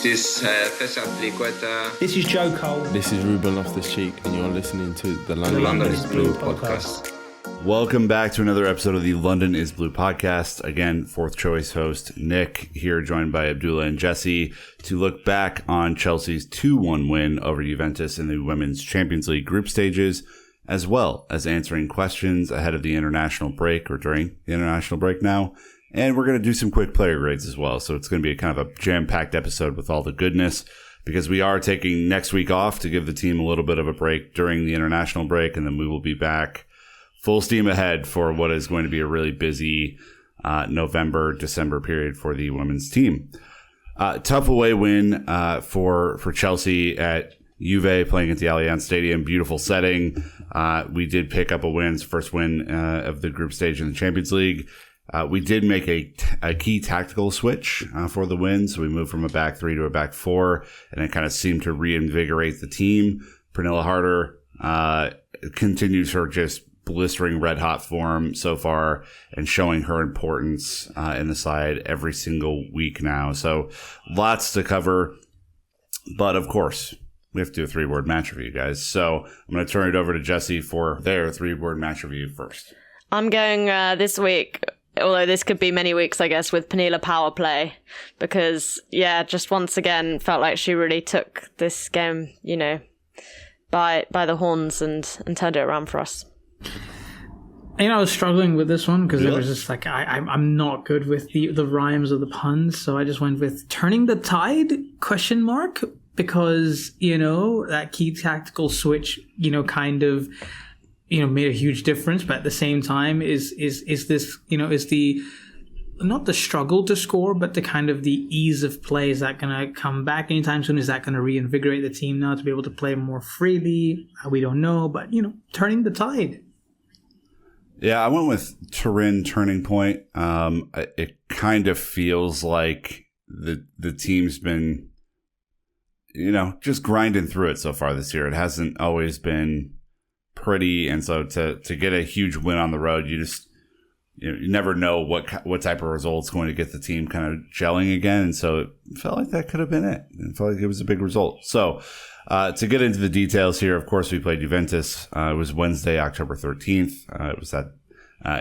This This is Joe Cole. This is Ruben Loftus-Cheek, and you're listening to the London is Blue podcast. Welcome back to another episode of the London is Blue podcast. Again, fourth choice host Nick here, joined by Abdullah and Jessy, to look back on Chelsea's 2-1 win over Juventus in the Women's Champions League group stages, as well as answering questions ahead of the international break, or during the international break now. And we're going to do some quick player grades as well. So it's going to be kind of a jam-packed episode with all the goodness, because we are taking next week off to give the team a little bit of a break during the international break. And then we will be back full steam ahead for what is going to be a really busy November, December period for the women's team. Tough away win for Chelsea at Juve, playing at the Allianz Stadium. Beautiful setting. We did pick up a win, first win of the group stage in the Champions League. We did make a key tactical switch for the win. So we moved from a back three to a back four, and it kind of seemed to reinvigorate the team. Pernille Harder continues her just blistering red hot form so far and showing her importance in the side every single week now. So lots to cover. But of course, we have to do a 3-word match review, guys. So I'm going to turn it over to Jessy for their 3-word match review first. I'm going this week, although this could be many weeks, I guess, with Pernille power play, because, yeah, just once again felt like she really took this game, you know, by the horns and turned it around for us. You know, I was struggling with this one because it was just like, I'm not good with the rhymes or the puns, so I just went with turning the tide, ? Because, you know, that key tactical switch, you know, kind of, you know, made a huge difference, but at the same time is this, you know, is the, not the struggle to score, but the kind of the ease of play. Is that going to come back anytime soon? Is that going to reinvigorate the team now to be able to play more freely? We don't know, but, you know, turning the tide. Yeah, I went with Turin turning point. It kind of feels like the team's been, you know, just grinding through it so far this year. It hasn't always been pretty, and so to get a huge win on the road, you never know what type of result's going to get the team kind of gelling again, and so it felt like that could have been it. It felt like it was a big result. So to get into the details here, of course, we played Juventus. It was Wednesday, October 13th. It was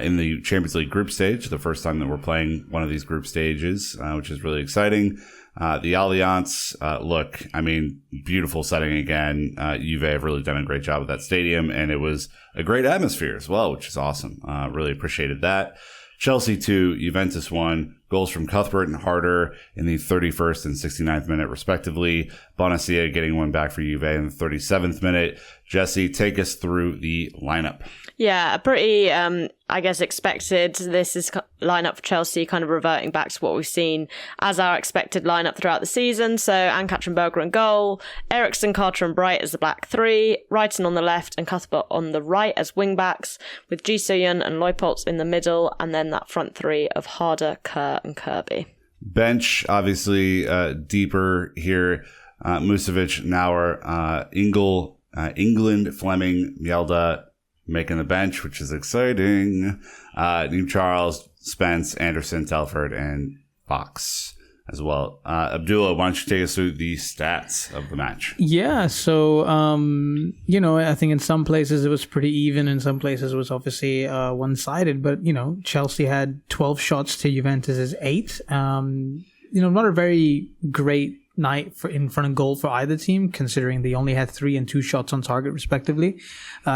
in the Champions League group stage, the first time that we're playing one of these group stages, which is really exciting. The Allianz, look, I mean, beautiful setting again. Juve have really done a great job with that stadium, and it was a great atmosphere as well, which is awesome. Really appreciated that. Chelsea 2, Juventus 1. Goals from Cuthbert and Harder in the 31st and 69th minute, respectively. Bonacia getting one back for Juve in the 37th minute. Jessy, take us through the lineup. Yeah, pretty, I guess, expected. This is lineup for Chelsea, kind of reverting back to what we've seen as our expected lineup throughout the season. So Ann-Katrin Berger in goal, Eriksson, Carter and Bright as the back three, Wrighton on the left and Cuthbert on the right as wing-backs, with Ji So-yeon and Leupolz in the middle, and then that front three of Harder, Kerr and Kirby. Bench, obviously, deeper here. Musovic, Nauer, England, Fleming, Mjelda making the bench, which is exciting. New Charles, Spence, Anderson, Telford, and Fox as well. Abdullah, why don't you take us through the stats of the match? Yeah, so, you know, I think in some places it was pretty even. In some places it was obviously one-sided. But, you know, Chelsea had 12 shots to Juventus's 8. You know, not a very great night in front of goal for either team, considering they only had 3 and 2 shots on target respectively.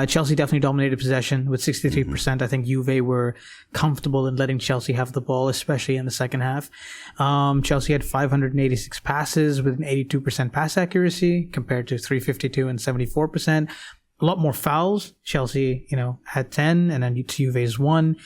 Chelsea definitely dominated possession with 63%. I think Juve were comfortable in letting Chelsea have the ball, especially in the second half. Chelsea had 586 passes with an 82% pass accuracy compared to 352 and 74%. A lot more fouls. Chelsea, you know, had 10 and then Juve's 1.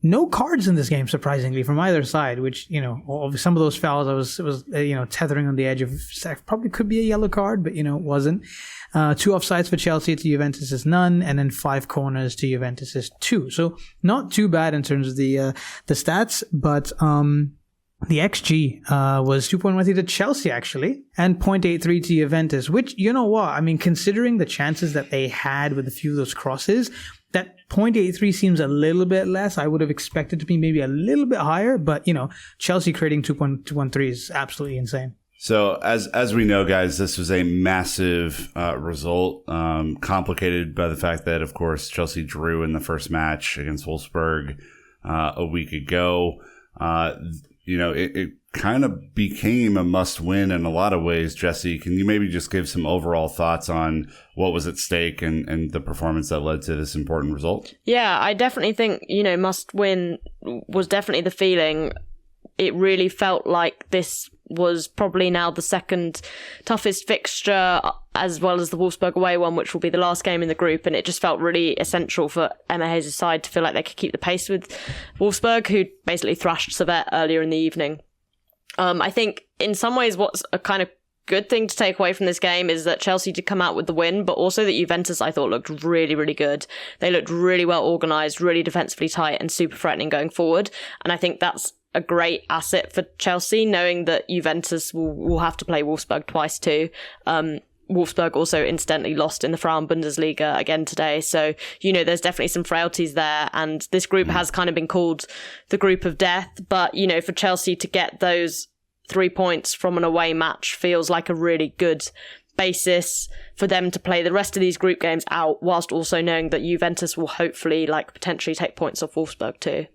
No cards in this game, surprisingly, from either side, which, you know, some of those fouls I was you know, tethering on the edge of probably could be a yellow card, but, you know, it wasn't. 2 offsides for Chelsea to Juventus's none, and then 5 corners to Juventus's 2. So not too bad in terms of the stats, but the XG was 2.13 to Chelsea, actually, and 0.83 to Juventus, which, you know what, I mean, considering the chances that they had with a few of those crosses, that 0.83 seems a little bit less. I would have expected to be maybe a little bit higher, but, you know, Chelsea creating 2.213 is absolutely insane. So as we know, guys, this was a massive result, complicated by the fact that, of course, Chelsea drew in the first match against Wolfsburg a week ago. It kind of became a must-win in a lot of ways. Jessy, can you maybe just give some overall thoughts on what was at stake and the performance that led to this important result? Yeah, I definitely think, must-win was definitely the feeling. It really felt like this was probably now the second toughest fixture, as well as the Wolfsburg away one, which will be the last game in the group. And it just felt really essential for Emma Hayes' side to feel like they could keep the pace with Wolfsburg, who basically thrashed Servette earlier in the evening. I think in some ways what's a kind of good thing to take away from this game is that Chelsea did come out with the win, but also that Juventus, I thought, looked really, really good. They looked really well organised, really defensively tight and super threatening going forward. And I think that's a great asset for Chelsea, knowing that Juventus will have to play Wolfsburg twice too. Wolfsburg also incidentally lost in the Frauen Bundesliga again today. So, there's definitely some frailties there. And this group has kind of been called the group of death. But, for Chelsea to get those 3 points from an away match feels like a really good basis for them to play the rest of these group games out, whilst also knowing that Juventus will hopefully potentially take points off Wolfsburg too.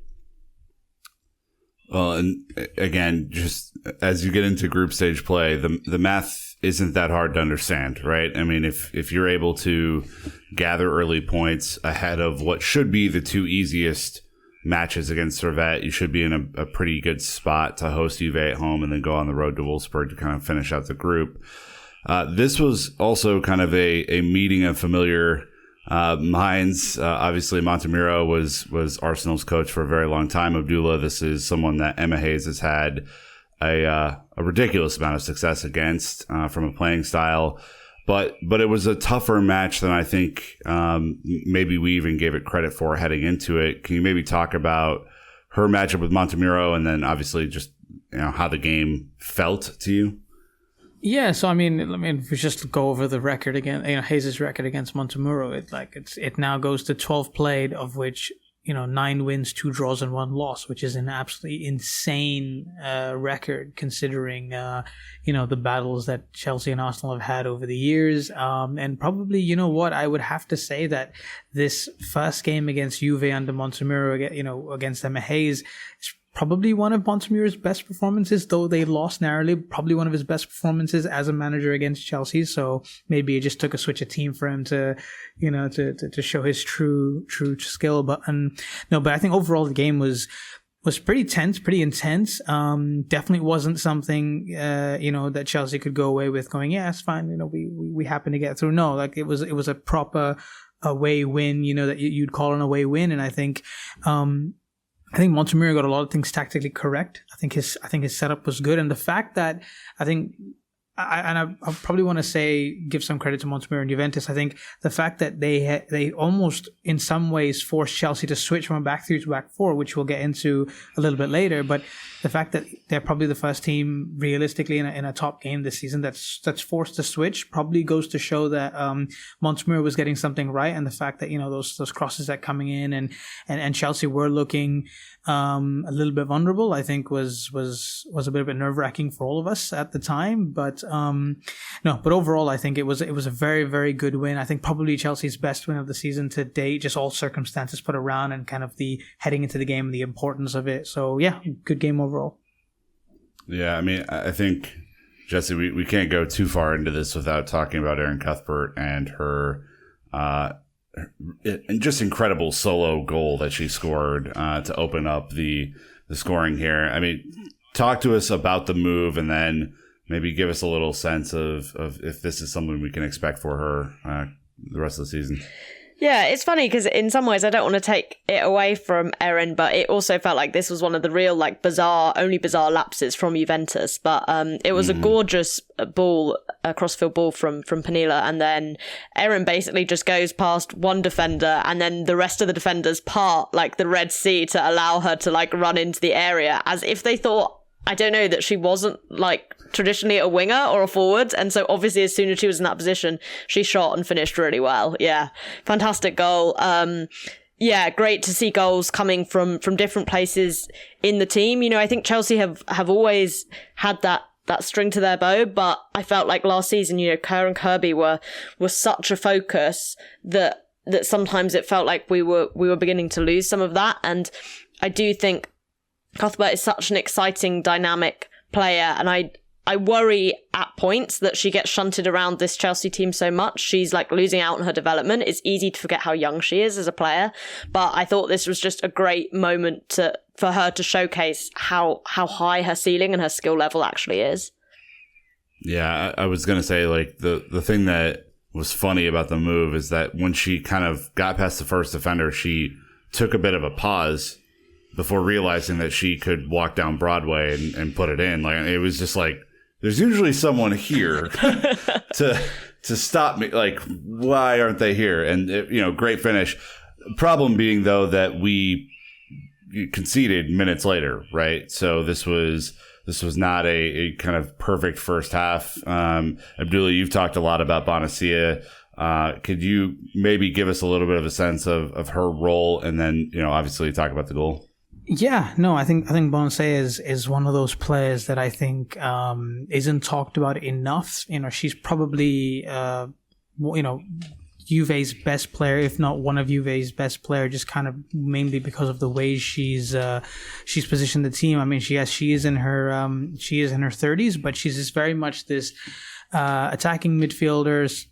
Well, and again, just as you get into group stage play, the math isn't that hard to understand, right? I mean, if you're able to gather early points ahead of what should be the two easiest matches against Servette, you should be in a pretty good spot to host Juve at home and then go on the road to Wolfsburg to kind of finish out the group. This was also kind of a meeting of familiar minds. Obviously, Montemurro was Arsenal's coach for a very long time. Abdullah, this is someone that Emma Hayes has had a ridiculous amount of success against from a playing style. But it was a tougher match than I think maybe we even gave it credit for heading into it. Can you maybe talk about her matchup with Montemurro and then obviously just how the game felt to you? Yeah, so I mean, if we just go over the record again, Hayes' record against Montemurro, it now goes to 12 played, of which 9 wins, 2 draws, and 1 loss, which is an absolutely insane record considering the battles that Chelsea and Arsenal have had over the years. And probably, I would have to say that this first game against Juve under Montemurro, against Emma Hayes, is probably one of Montemurro's best performances, though they lost narrowly. Probably one of his best performances as a manager against Chelsea. So maybe it just took a switch of team for him to show his true skill. But I think overall the game was pretty tense, pretty intense. Definitely wasn't something that Chelsea could go away with going, yeah, it's fine. We happen to get through. No, it was a proper away win. That you'd call an away win, and I think Montemurro got a lot of things tactically correct. I think his setup was good, and the fact that I probably want to give some credit to Montemurro and Juventus. I think the fact that they almost in some ways forced Chelsea to switch from a back 3 to back 4, which we'll get into a little bit later. But the fact that they're probably the first team realistically in a top game this season that's forced to switch probably goes to show that Montemurro was getting something right, and the fact that those crosses that coming in and Chelsea were looking a little bit vulnerable, I think was a bit of a nerve-wracking for all of us at the time. But but overall, I think it was a very, very good win. I think probably Chelsea's best win of the season to date, just all circumstances put around and kind of the heading into the game and the importance of it. So yeah, good game overall. Yeah, I mean, I think, Jessy, we can't go too far into this without talking about Erin Cuthbert and her just incredible solo goal that she scored to open up the scoring here. I mean, talk to us about the move and then maybe give us a little sense of if this is something we can expect for her the rest of the season. Yeah, it's funny because in some ways I don't want to take it away from Erin, but it also felt like this was one of the real bizarre lapses from Juventus. But it was a gorgeous ball, a crossfield ball from Pernille, and then Erin basically just goes past one defender, and then the rest of the defenders part like the Red Sea to allow her to run into the area, as if they thought, I don't know, that she wasn't traditionally a winger or a forward. And so obviously as soon as she was in that position, she shot and finished really well. Yeah. Fantastic goal. Great to see goals coming from different places in the team. I think Chelsea have always had that string to their bow. But I felt like last season, Kerr and Kirby were such a focus that sometimes it felt like we were beginning to lose some of that. And I do think Cuthbert is such an exciting, dynamic player, and I worry at points that she gets shunted around this Chelsea team so much. She's like losing out on her development. It's easy to forget how young she is as a player, but I thought this was just a great moment for her to showcase how high her ceiling and her skill level actually is. Yeah, I was gonna say, like, the thing that was funny about the move is that when she kind of got past the first defender, she took a bit of a pause before realizing that she could walk down Broadway and put it in. Like, it was just like, there's usually someone here to stop me. Like, why aren't they here? And great finish. Problem being, though, that we conceded minutes later, right? So this was not a kind of perfect first half. Abdullah, you've talked a lot about Bonacia. Could you maybe give us a little bit of a sense of her role, and then obviously talk about the goal? Yeah, no, I think Bonacia is one of those players that I think isn't talked about enough. She's probably Juve's best player, if not one of Juve's best player, just kind of mainly because of the way she's positioned the team. I mean, she is in her 30s, but she's just very much this attacking midfielders,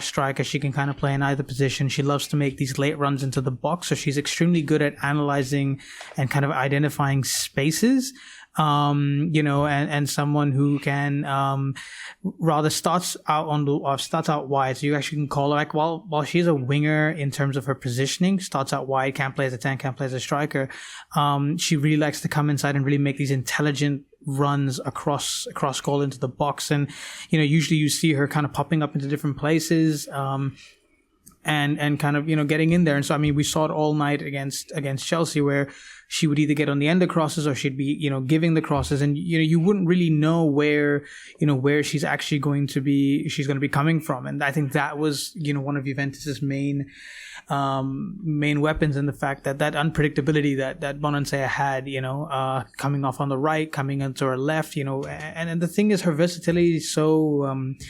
/ striker. She can kind of play in either position. She loves to make these late runs into the box, so she's extremely good at analyzing and kind of identifying spaces. And someone who can rather starts out wide, so you actually can call her, like, while she's a winger in terms of her positioning, starts out wide, can't play as a 10, can't play as a striker. She really likes to come inside and really make these intelligent runs across goal into the box, and usually you see her kind of popping up into different places and kind of getting in there. And so I mean, we saw it all night against Chelsea, where she would either get on the end of crosses or she'd be giving the crosses, and you wouldn't really know where she's actually going to be coming from. And I think that was one of Juventus's main weapons, in the fact that unpredictability that Bonacia had, coming off on the right, coming into her left, and the thing is, her versatility is so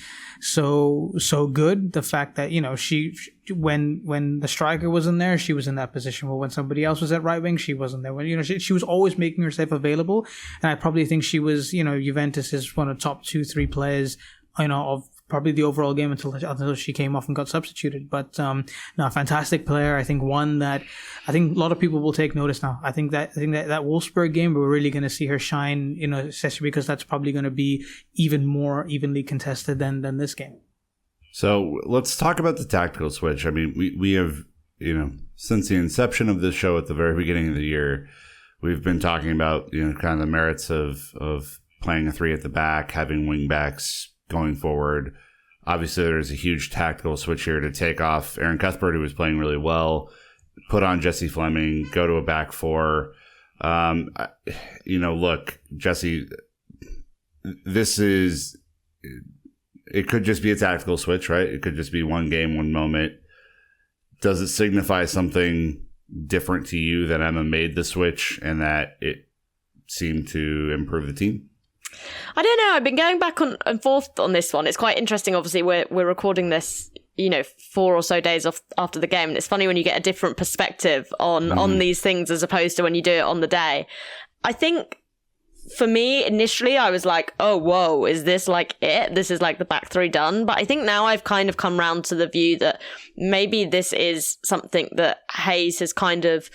good. The fact that she when the striker wasn't there, she was in that position. Well, when somebody else was at right wing, she wasn't there. When she was always making herself available, and I probably think she was Juventus is one of the top 2-3 players of probably the overall game until she came off and got substituted. But no, fantastic player. I think one that I think a lot of people will take notice now. I think that Wolfsburg game, we're really going to see her shine, especially because that's probably going to be even more evenly contested than this game. So let's talk about the tactical switch. I mean, we have, since the inception of this show at the very beginning of the year, we've been talking about, kind of the merits of playing a 3 at the back, having wing backs going forward. Obviously, there's a huge tactical switch here to take off Erin Cuthbert, who was playing really well, put on Jessy Fleming, go to a back 4. Look, Jessy, it could just be a tactical switch, right? It could just be one game, one moment. Does it signify something different to you that Emma made the switch and that it seemed to improve the team? I don't know. I've been going back and forth on this one. It's quite interesting. Obviously, we're recording this, 4 or so days after the game. And it's funny when you get a different perspective on these things as opposed to when you do it on the day. I think for me, initially, I was like, oh, whoa, is this like it? This is like the back 3 done. But I think now I've kind of come round to the view that maybe this is something that Hayes has kind of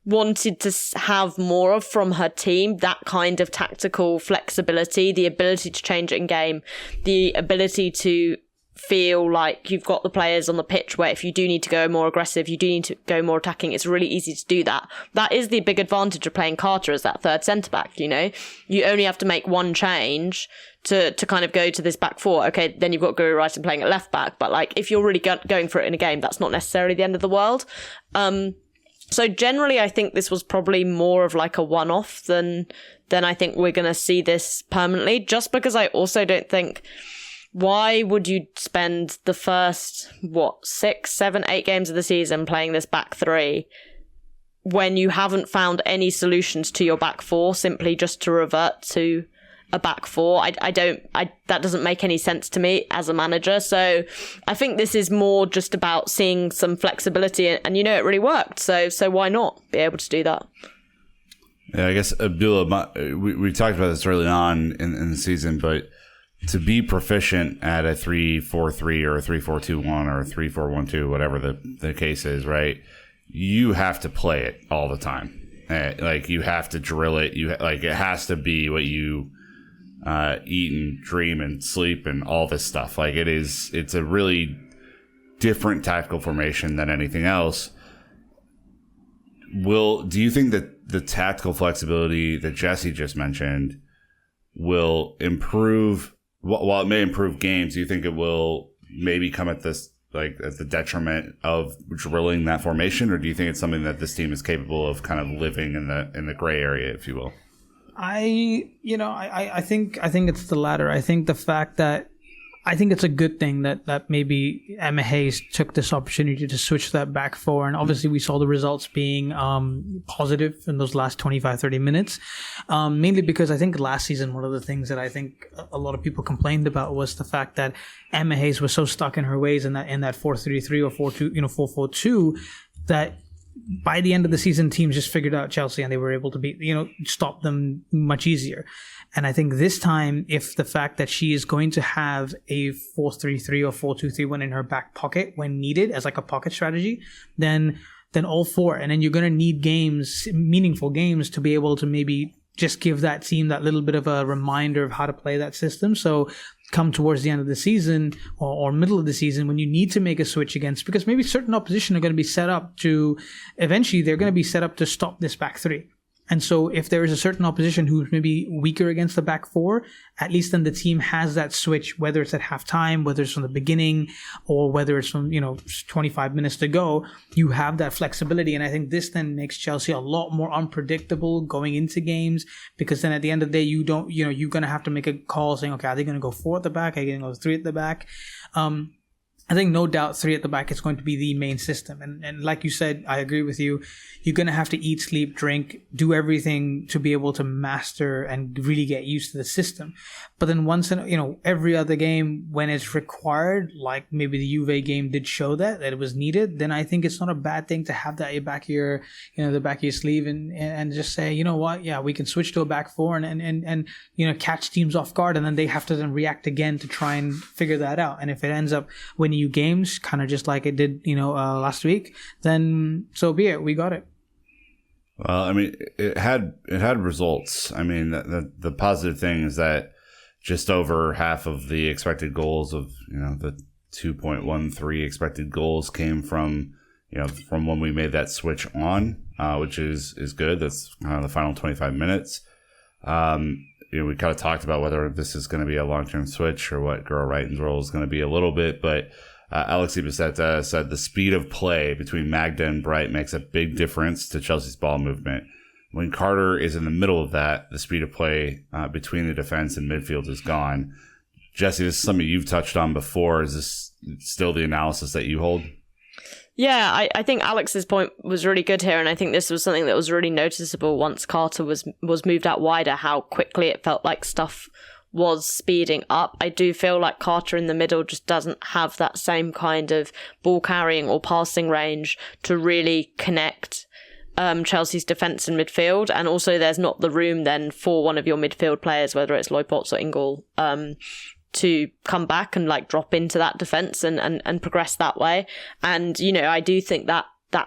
wanted to have more of from her team, that kind of tactical flexibility, the ability to change it in game, the ability to feel like you've got the players on the pitch where if you do need to go more aggressive, you do need to go more attacking, it's really easy to do that. That is the big advantage of playing Carter as that third centre-back, You only have to make one change to kind of go to this back 4. Okay, then you've got Guru Wright playing at left-back, but like if you're really going for it in a game, that's not necessarily the end of the world. So generally, I think this was probably more of like a one-off than I think we're going to see this permanently, just because I also don't think, why would you spend the first, 6, 7, 8 games of the season playing this back 3 when you haven't found any solutions to your back 4, simply just to revert to a back four. That doesn't make any sense to me as a manager. So I think this is more just about seeing some flexibility, and it really worked. So why not be able to do that? Yeah, I guess, Abdullah, we talked about this early on in the season, but to be proficient at a 3-4-3 or a 3-4-2-1 or a 3-4-1-2, whatever the case is, right? You have to play it all the time. Like, you have to drill it. It has to be what you eat and dream and sleep and all this stuff. Like, it's a really different tactical formation than anything else. Do you think that the tactical flexibility that Jessy just mentioned will improve? While it may improve games, do you think it will maybe come at this, like, at the detriment of drilling that formation, or do you think it's something that this team is capable of kind of living in the gray area, if you will? I think it's the latter. I think the fact that I think it's a good thing that maybe Emma Hayes took this opportunity to switch that back four. And obviously we saw the results being positive in those last 25, 30 minutes. Mainly because I think last season, one of the things that I think a lot of people complained about was the fact that Emma Hayes was so stuck in her ways in that 4-3-3 or 4-2, 4-4-2, that by the end of the season, teams just figured out Chelsea and they were able to stop them much easier. And I think this time, if the fact that she is going to have a 4-3-3 or 4-2-3-1 in her back pocket when needed as like a pocket strategy, then all four. And then you're going to need meaningful games to be able to maybe just give that team that little bit of a reminder of how to play that system. So come towards the end of the season or middle of the season when you need to make a switch against, because maybe certain opposition are going to be set up to, eventually they're going to be set up to stop this back three. And so if there is a certain opposition who's maybe weaker against the back four, at least then the team has that switch, whether it's at halftime, whether it's from the beginning, or whether it's from, 25 minutes to go, you have that flexibility. And I think this then makes Chelsea a lot more unpredictable going into games, because then at the end of the day, you're going to have to make a call saying, okay, are they going to go 4 at the back? Are they going to go 3 at the back? I think no doubt 3 at the back is going to be the main system. And like you said, I agree with you. You're going to have to eat, sleep, drink, do everything to be able to master and really get used to the system. But then once in, every other game when it's required, like maybe the Juve game did show that it was needed, then I think it's not a bad thing to have that in the back of your sleeve and just say, you know what? Yeah, we can switch to a back four and catch teams off guard. And then they have to then react again to try and figure that out. And if it ends up winning you games, kind of just like it did, last week, then so be it. We got it. Well, I mean, it had results. I mean, the positive thing is that just over half of the expected goals of, the 2.13 expected goals came from when we made that switch on, which is good. That's kind of the final 25 minutes. We kind of talked about whether this is going to be a long-term switch or what Guro Reiten's role is going to be a little bit, but Alexi Bissetta said the speed of play between Magda and Bright makes a big difference to Chelsea's ball movement. When Carter is in the middle of that, the speed of play between the defense and midfield is gone. Jessy, this is something you've touched on before. Is this still the analysis that you hold? Yeah, I think Alex's point was really good here, and I think this was something that was really noticeable once Carter was moved out wider, how quickly it felt like stuff was speeding up. I do feel like Carter in the middle just doesn't have that same kind of ball carrying or passing range to really connect Chelsea's defence and midfield, and also there's not the room then for one of your midfield players, whether it's Lloyd Potts or Ingle, to come back and like drop into that defence and progress that way. And I do think that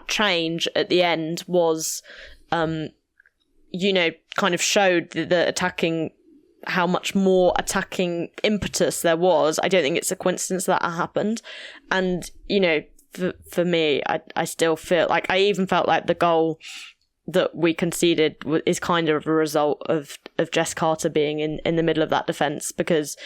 change at the end was kind of showed the attacking, how much more attacking impetus there was. I don't think it's a coincidence that happened. And for me, I still feel like, I even felt like the goal that we conceded is kind of a result of Jess Carter being in the middle of that defence, because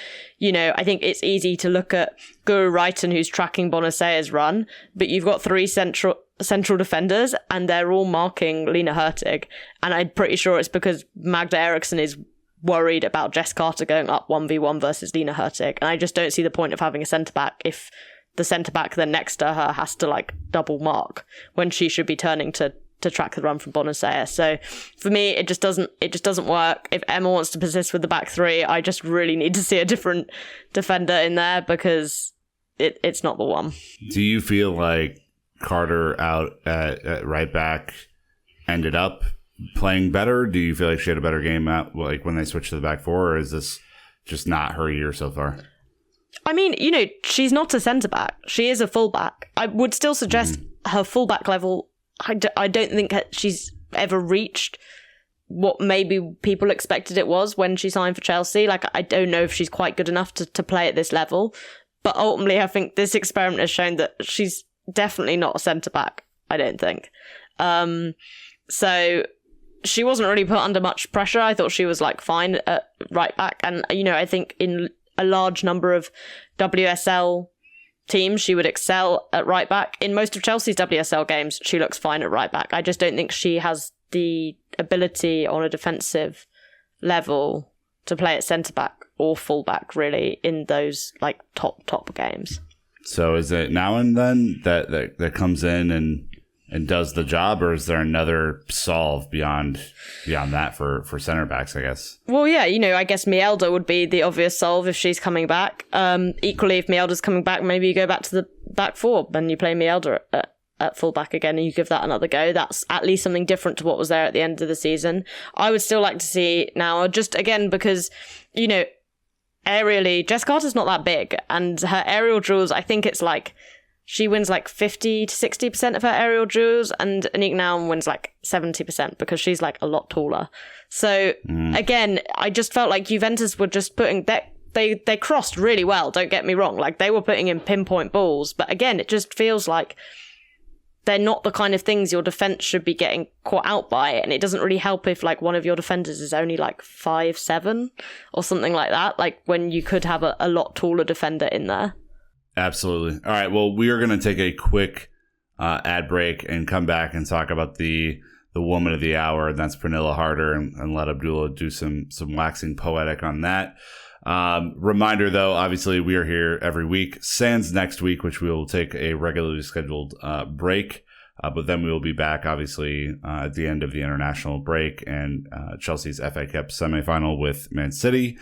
I think it's easy to look at Guro Reiten, who's tracking Bonacea's run, but you've got 3 central defenders and they're all marking Lena Hurtig, and I'm pretty sure it's because Magda Eriksson is worried about Jess Carter going up 1v1 versus Lena Hurtig, and I just don't see the point of having a centre-back if the centre-back then next to her has to like double mark when she should be turning to to track the run from Bonacea. So for me, it just doesn't work. If Emma wants to persist with the back three, I just really need to see a different defender in there because it's not the one. Do you feel like Carter out at right back ended up playing better? Do you feel like she had a better game out like when they switched to the back four, or is this just not her year so far? I mean, she's not a centre back. She is a fullback. I would still suggest her fullback level. I don't think she's ever reached what maybe people expected it was when she signed for Chelsea. Like, I don't know if she's quite good enough to play at this level. But ultimately, I think this experiment has shown that she's definitely not a centre back. I don't think. So she wasn't really put under much pressure. I thought she was like fine at right back. And, I think in a large number of WSL teams, she would excel at right back. In most of Chelsea's WSL games, she looks fine at right back. I just don't think she has the ability on a defensive level to play at centre back or full back really in those like top games. So is it now and then that comes in and does the job, or is there another solve beyond that for center backs, I guess? Well, yeah, I guess Mielda would be the obvious solve if she's coming back. Equally, if Mielda's coming back, maybe you go back to the back four and you play Mielda at full back again and you give that another go. That's at least something different to what was there at the end of the season. I would still like to see now, just again, because, aerially, Jess Carter's not that big, and her aerial duels, I think it's like, she wins like 50 to 60% of her aerial duels, and Anique Naumann wins like 70% because she's like a lot taller. So again, I just felt like Juventus were just putting that they crossed really well. Don't get me wrong, like they were putting in pinpoint balls, but again, it just feels like they're not the kind of things your defense should be getting caught out by, and it doesn't really help if like one of your defenders is only like 5'7" or something like that. Like when you could have a lot taller defender in there. Absolutely. All right. Well, we are going to take a quick ad break and come back and talk about the woman of the hour, and that's Pernille Harder, and let Abdullah do some waxing poetic on that. Reminder, though, obviously we are here every week, sans next week, which we will take a regularly scheduled break. But then we will be back, obviously, at the end of the international break and Chelsea's FA Cup semifinal with Man City.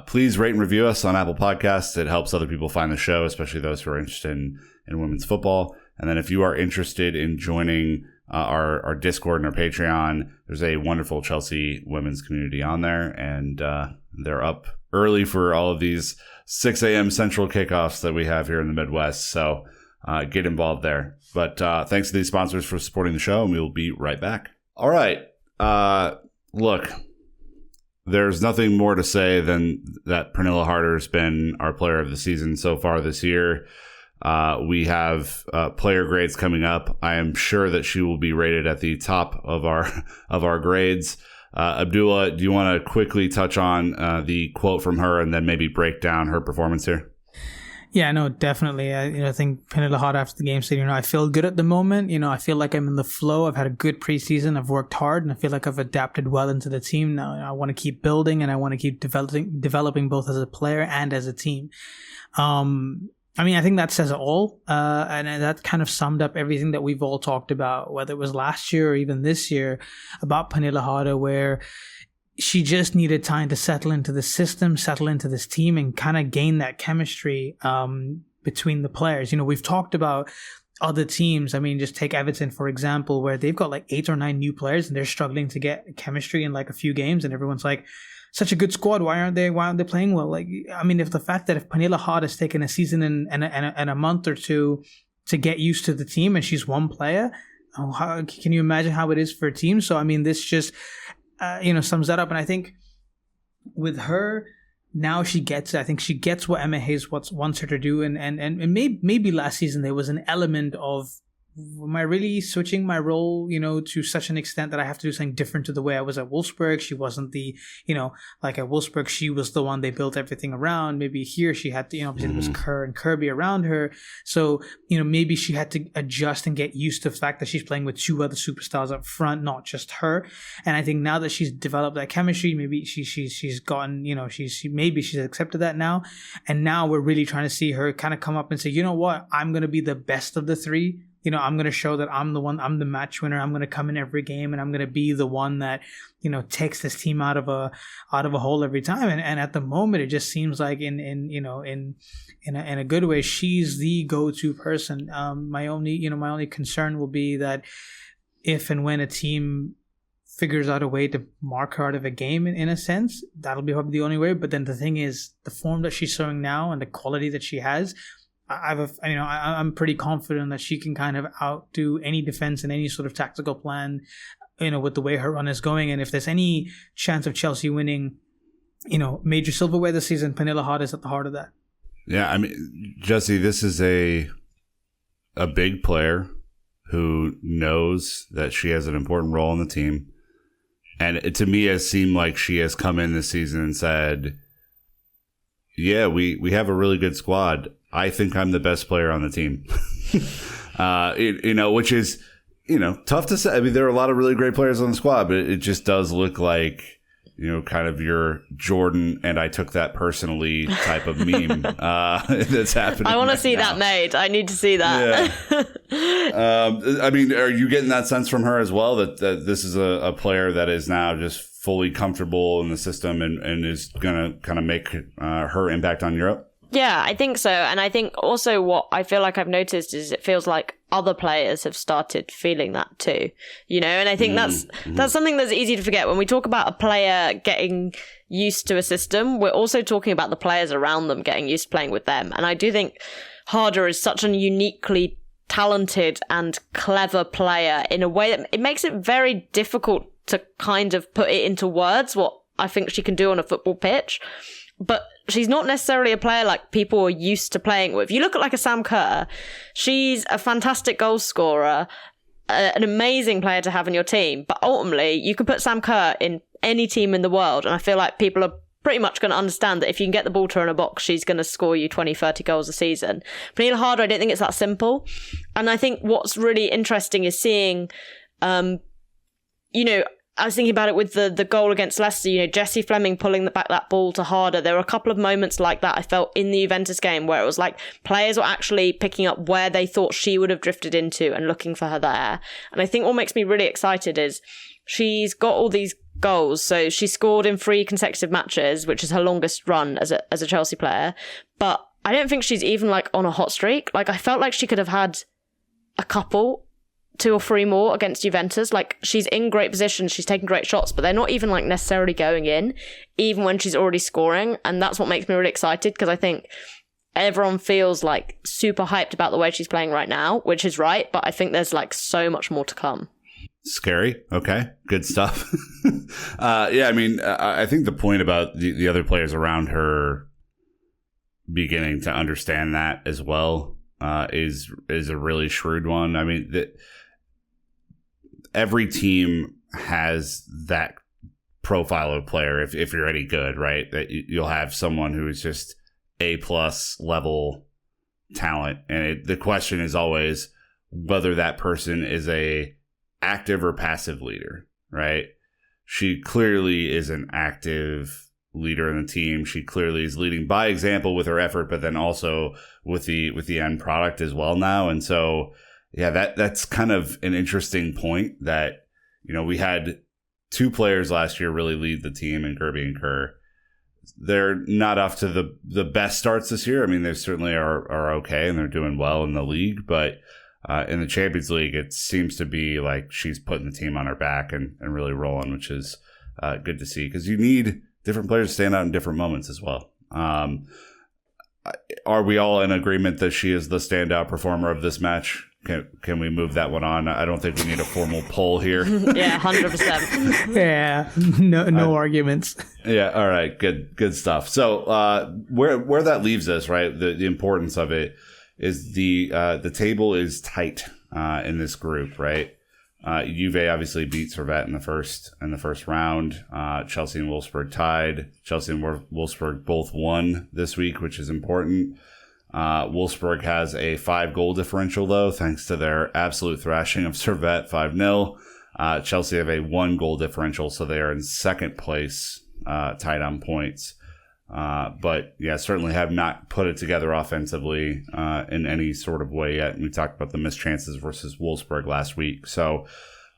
Please rate and review us on Apple Podcasts. It helps other people find the show, especially those who are interested in women's football. And then if you are interested in joining our Discord and our Patreon, there's a wonderful Chelsea women's community on there. And they're up early for all of these 6 a.m. Central kickoffs that we have here in the Midwest. So get involved there. But thanks to these sponsors for supporting the show, and we will be right back. All right. Look. There's nothing more to say than that Pernille Harder's been our player of the season so far this year. We have player grades coming up. I am sure that she will be rated at the top of our grades. Abdullah, do you want to quickly touch on the quote from her and then maybe break down her performance here? Yeah, no, definitely. I think Pernille Harder after the game said, I feel good at the moment. I feel like I'm in the flow. I've had a good preseason. I've worked hard, and I feel like I've adapted well into the team. Now I want to keep building, and I want to keep developing both as a player and as a team. I think that says it all. And that kind of summed up everything that we've all talked about, whether it was last year or even this year, about Pernille Harder, where she just needed time to settle into the system, settle into this team, and kind of gain that chemistry between the players. We've talked about other teams. Just take Everton, for example, where they've got like 8 or 9 new players and they're struggling to get chemistry in like a few games, and everyone's like, such a good squad. Why aren't they playing well? If the fact that if Pernille Harder has taken a season and a month or two to get used to the team, and she's one player, how can you imagine how it is for a team? So, this just sums that up. And I think with her now, she gets what Emma Hayes wants her to do. And maybe last season there was an element of, am I really switching my role, to such an extent that I have to do something different to the way I was at Wolfsburg? She wasn't the, like at Wolfsburg, she was the one they built everything around. Maybe here she had to, obviously there was Kerr and Kirby around her. So, maybe she had to adjust and get used to the fact that she's playing with 2 other superstars up front, not just her. And I think now that she's developed that chemistry, maybe she's gotten, she's accepted that now. And now we're really trying to see her kind of come up and say, you know what, I'm going to be the best of the 3 I'm going to show that I'm the match winner. I'm going to come in every game and I'm going to be the one that, takes this team out of a hole every time. And at the moment, it just seems like in a good way, she's the go-to person. My only concern will be that if and when a team figures out a way to mark her out of a game in a sense, that'll be probably the only way. But then the thing is, the form that she's showing now and the quality that she has, I'm pretty confident that she can kind of outdo any defense and any sort of tactical plan, with the way her run is going. And if there's any chance of Chelsea winning, major silverware this season, Pernille Harder is at the heart of that. Yeah, I mean, Jessy, this is a big player who knows that she has an important role in the team. And to me, it seemed like she has come in this season and said, yeah, we have a really good squad. I think I'm the best player on the team. Which is, tough to say. I mean, there are a lot of really great players on the squad, but it just does look like, kind of your Jordan and I took that personally type of meme that's happening. I want to see that made. I need to see that. Yeah. I mean, are you getting that sense from her as well, that this is a player that is now just fully comfortable in the system and is going to kind of make her impact on Europe? Yeah, I think so. And I think also what I feel like I've noticed is it feels like other players have started feeling that too, and I think that's something that's easy to forget. When we talk about a player getting used to a system, we're also talking about the players around them getting used to playing with them. And I do think Harder is such a uniquely talented and clever player in a way that it makes it very difficult to kind of put it into words what I think she can do on a football pitch. But she's not necessarily a player like people are used to playing with. You look at like a Sam Kerr, she's a fantastic goal scorer, an amazing player to have in your team. But ultimately, you can put Sam Kerr in any team in the world. And I feel like people are pretty much going to understand that if you can get the ball to her in a box, she's going to score you 20, 30 goals a season. Pernille Harder, I don't think it's that simple. And I think what's really interesting is seeing, I was thinking about it with the goal against Leicester, Jessy Fleming pulling back that ball to Harder. There were a couple of moments like that I felt in the Juventus game where it was like players were actually picking up where they thought she would have drifted into and looking for her there. And I think what makes me really excited is she's got all these goals. So she scored in 3 consecutive matches, which is her longest run as a Chelsea player. But I don't think she's even like on a hot streak. Like I felt like she could have had a couple, 2 or 3 more against Juventus. Like she's in great positions, she's taking great shots, but they're not even like necessarily going in, even when she's already scoring. And that's what makes me really excited, because I think everyone feels like super hyped about the way she's playing right now, which is right, but I think there's like so much more to come. Scary. Okay, good stuff. I mean, I think the point about the other players around her beginning to understand that as well is a really shrewd one. I mean, every team has that profile of player if you're any good, right? That you'll have someone who is just A+ level talent, and the question is always whether that person is a active or passive leader, right? She clearly is an active leader in the team. She clearly is leading by example with her effort, but then also with the end product as well now. And so, yeah, that's kind of an interesting point that, we had 2 players last year really lead the team in Kirby and Kerr. They're not off to the best starts this year. I mean, they certainly are okay and they're doing well in the league, but in the Champions League, it seems to be like she's putting the team on her back and really rolling, which is good to see, because you need different players to stand out in different moments as well. Are we all in agreement that she is the standout performer of this match? Can we move that one on? I don't think we need a formal poll here. Yeah, 100%. Yeah, no arguments. Yeah, all right, good stuff. So where that leaves us, right? The importance of it is the table is tight in this group, right? Juve obviously beat Servette in the first round. Chelsea and Wolfsburg tied. Chelsea and Wolfsburg both won this week, which is important. Wolfsburg has a 5-goal differential, though, thanks to their absolute thrashing of Servette 5-0. Chelsea have a 1-goal differential, so they are in second place, tied on points. But yeah, certainly have not put it together offensively in any sort of way yet. And we talked about the missed chances versus Wolfsburg last week. So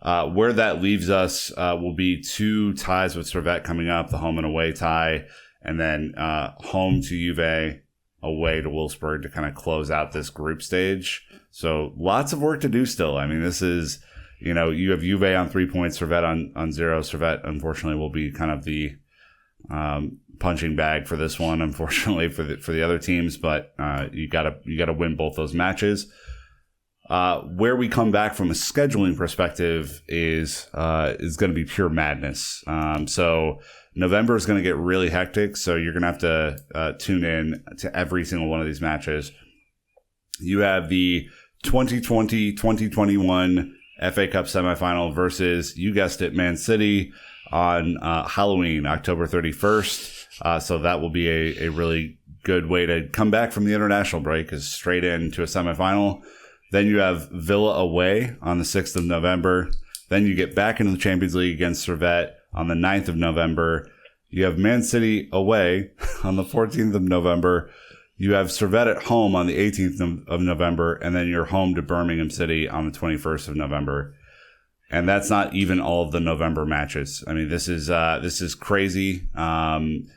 where that leaves us will be 2 ties with Servette coming up, the home and away tie, and then home to Juve, away to Wolfsburg to kind of close out this group stage. So lots of work to do still. I mean, this is, you have Juve on 3 points, Servette on 0. Servette, unfortunately, will be kind of the punching bag for this one, unfortunately, for the other teams. But you gotta win both those matches. Where we come back from a scheduling perspective is going to be pure madness. So November is going to get really hectic. So you're going to have to tune in to every single one of these matches. You have the 2020-2021 FA Cup semifinal versus, you guessed it, Man City on Halloween, October 31st. So that will be a really good way to come back from the international break, is straight into a semifinal. Then you have Villa away on the 6th of November. Then you get back into the Champions League against Servette on the 9th of November. You have Man City away on the 14th of November. You have Servette at home on the 18th of November, and then you're home to Birmingham City on the 21st of November. And that's not even all of the November matches. I mean, this is crazy, and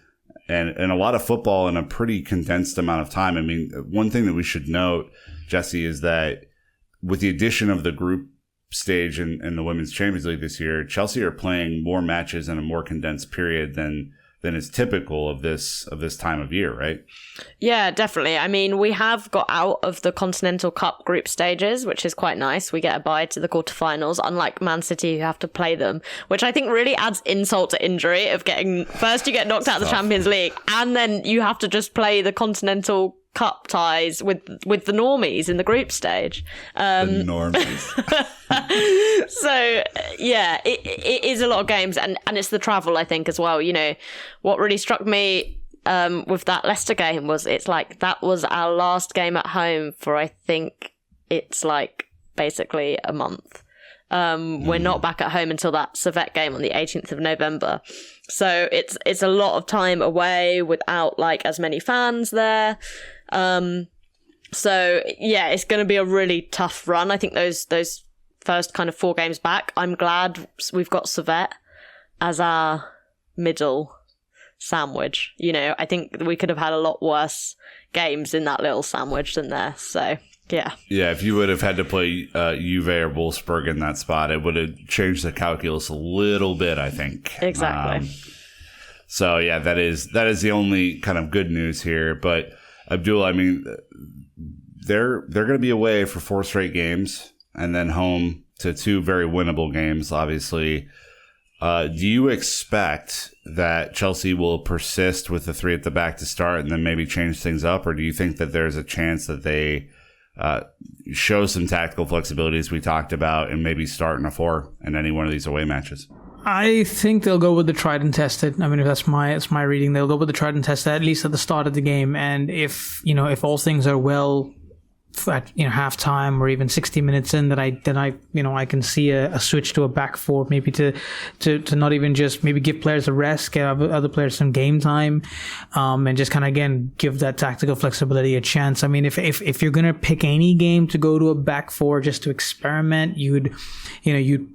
a lot of football in a pretty condensed amount of time. I mean, one thing that we should note, Jessy, is that with the addition of the group stage in the Women's Champions League this year, Chelsea are playing more matches in a more condensed period than is typical of this time of year, right? Yeah, definitely. I mean, we have got out of the Continental Cup group stages, which is quite nice. We get a bye to the quarterfinals, unlike Man City, who have to play them, which I think really adds insult to injury of getting, first you get knocked out of the Champions League, and then you have to just play the Continental Cup ties with the normies in the group stage. The normies. So yeah, it is a lot of games, and it's the travel, I think, as well. What really struck me with that Leicester game was it's like that was our last game at home for, I think it's like basically a month. We're not back at home until that Servette game on the 18th of November. So it's a lot of time away without like as many fans there. So yeah, it's going to be a really tough run. I think those first kind of 4 games back, I'm glad we've got Servette as our middle sandwich. I think we could have had a lot worse games in that little sandwich than there. So yeah. Yeah, if you would have had to play Juve or Wolfsburg in that spot, it would have changed the calculus a little bit, I think. Exactly. So yeah, that is the only kind of good news here. But Abdullah, I mean, they're going to be away for 4 straight games and then home to 2 very winnable games, obviously. Do you expect that Chelsea will persist with the 3 at the back to start and then maybe change things up? Or do you think that there's a chance that they show some tactical flexibility, as we talked about, and maybe start in a 4 in any one of these away matches? I think they'll go with the tried and tested. I mean, if that's my reading, they'll go with the tried and tested, at least at the start of the game. And if all things are well at halftime or even 60 minutes in, then I can see a switch to a back 4, maybe to not even just maybe give players a rest, give other players some game time, and just kind of again give that tactical flexibility a chance. I mean, if you're gonna pick any game to go to a back 4 just to experiment, you'd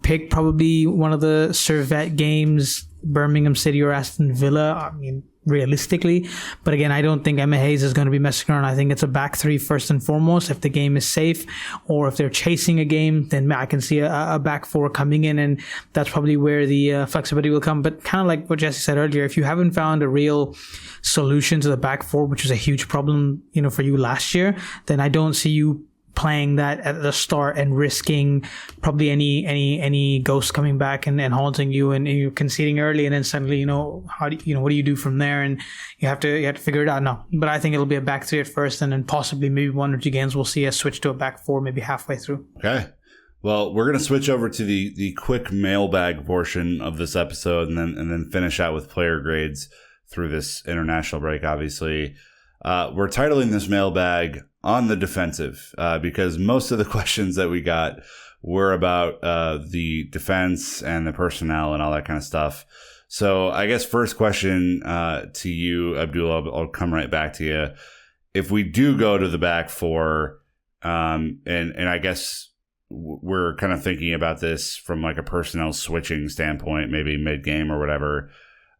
pick probably one of the Servette games, Birmingham City or Aston Villa. I mean, realistically, but again, I don't think Emma Hayes is going to be messing around. I think it's a back 3 first and foremost. If the game is safe, or if they're chasing a game, then I can see a back 4 coming in, and that's probably where the flexibility will come. But kind of like what Jessy said earlier, if you haven't found a real solution to the back 4, which was a huge problem, for you last year, then I don't see you playing that at the start and risking probably any ghosts coming back and haunting you, and you conceding early, and then suddenly what do you do from there, and you have to figure it out. No, but I think it'll be a back 3 at first, and then possibly maybe 1 or 2 games we'll see a switch to a back 4 maybe halfway through. Okay, well, we're going to switch over to the quick mailbag portion of this episode, and then finish out with player grades through this international break. Obviously, we're titling this mailbag on the defensive, because most of the questions that we got were about the defense and the personnel and all that kind of stuff. So I guess first question to you, Abdullah, I'll come right back to you. If we do go to the back four, and I guess we're kind of thinking about this from like a personnel switching standpoint, maybe mid-game or whatever.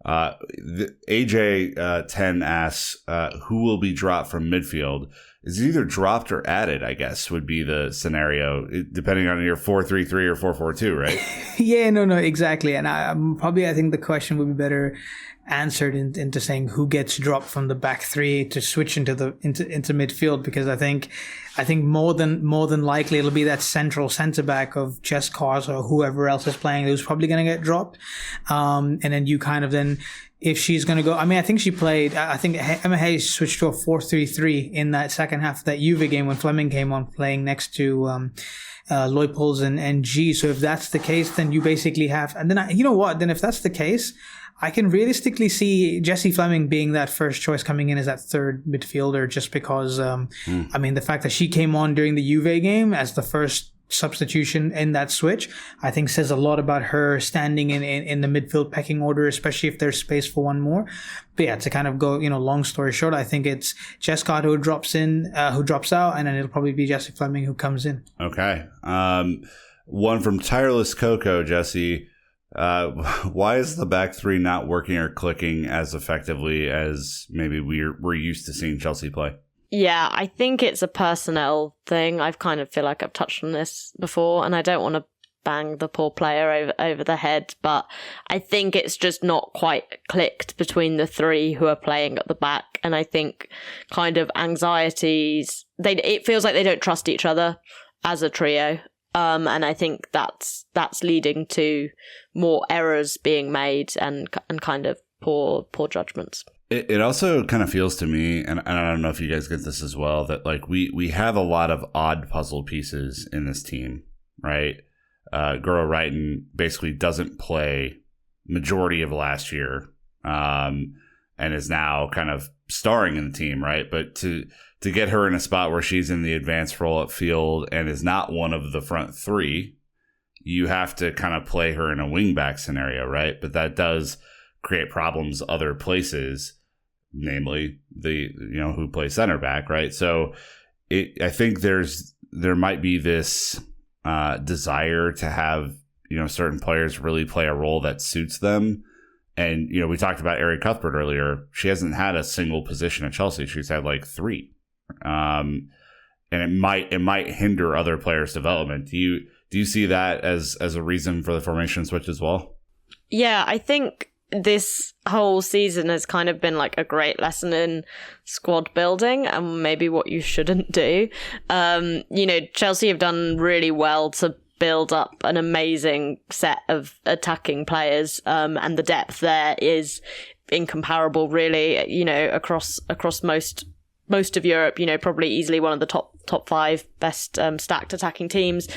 AJ 10 asks, who will be dropped from midfield? Is it either dropped or added, I guess, would be the scenario, depending on your 4-3-3 or 4-4-2, right? Yeah, no, exactly. And I think the question would be better answered into saying who gets dropped from the back three to switch into midfield, because I think more than likely it'll be that central centre back of Jess Cars or whoever else is playing who's probably going to get dropped. And then you kind of then, if she's going to go, I mean, I think Emma Hayes switched to a 4-3-3 in that second half of that Juve game when Fleming came on playing next to Leupolz and G. So if that's the case, then you basically have, and then you know what? Then if that's the case, I can realistically see Jessie Fleming being that first choice coming in as that third midfielder, just because, I mean, the fact that she came on during the Juve game as the first substitution in that switch, I think says a lot about her standing in the midfield pecking order, especially if there's space for one more. But yeah, to kind of go, long story short, I think it's Jess Scott who drops out, and then it'll probably be Jessie Fleming who comes in. Okay. One from Tireless Coco, Jesse. Why is the back three not working or clicking as effectively as maybe we're used to seeing Chelsea play? Yeah, I think it's a personnel thing. I've kind of feel like I've touched on this before, and I don't want to bang the poor player over the head, but I think it's just not quite clicked between the three who are playing at the back. And I think kind of anxieties, it feels like they don't trust each other as a trio. And I think that's leading to more errors being made and kind of poor judgments. It also kind of feels to me, and I don't know if you guys get this as well, that like we have a lot of odd puzzle pieces in this team, right? Guro Reiten basically doesn't play majority of last year, and is now kind of starring in the team, right? But to get her in a spot where she's in the advanced roll-up field and is not one of the front three, you have to kind of play her in a wing-back scenario, right? But that does create problems other places, namely who plays center back, right? So I think there might be this desire to have certain players really play a role that suits them. And we talked about Erin Cuthbert earlier. She hasn't had a single position at Chelsea. She's had like 3, and it might hinder other players' development. Do you see that as a reason for the formation switch as well? Yeah, I think this whole season has kind of been like a great lesson in squad building and maybe what you shouldn't do. Chelsea have done really well to build up an amazing set of attacking players, and the depth there is incomparable, really. Across most of Europe, probably easily one of the top 5 best stacked attacking teams.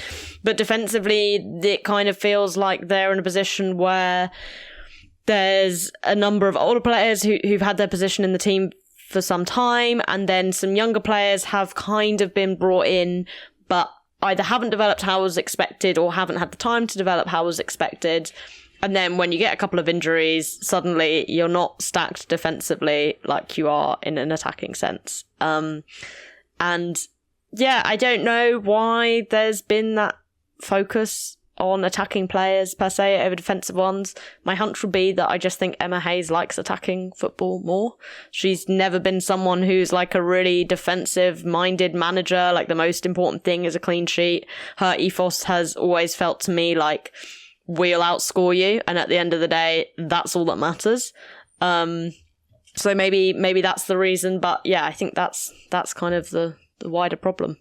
But defensively, it kind of feels like they're in a position where there's a number of older players who've had their position in the team for some time, and then some younger players have kind of been brought in, but either haven't developed how was expected or haven't had the time to develop how was expected. And then when you get a couple of injuries, suddenly you're not stacked defensively like you are in an attacking sense. And yeah, I don't know why there's been that focus on attacking players per se over defensive ones. My hunch would be that I just think Emma Hayes likes attacking football more. She's never been someone who's like a really defensive minded manager. Like the most important thing is a clean sheet. Her ethos has always felt to me like we'll outscore you, and at the end of the day, that's all that matters. So maybe that's the reason, but yeah, I think that's kind of the wider problem.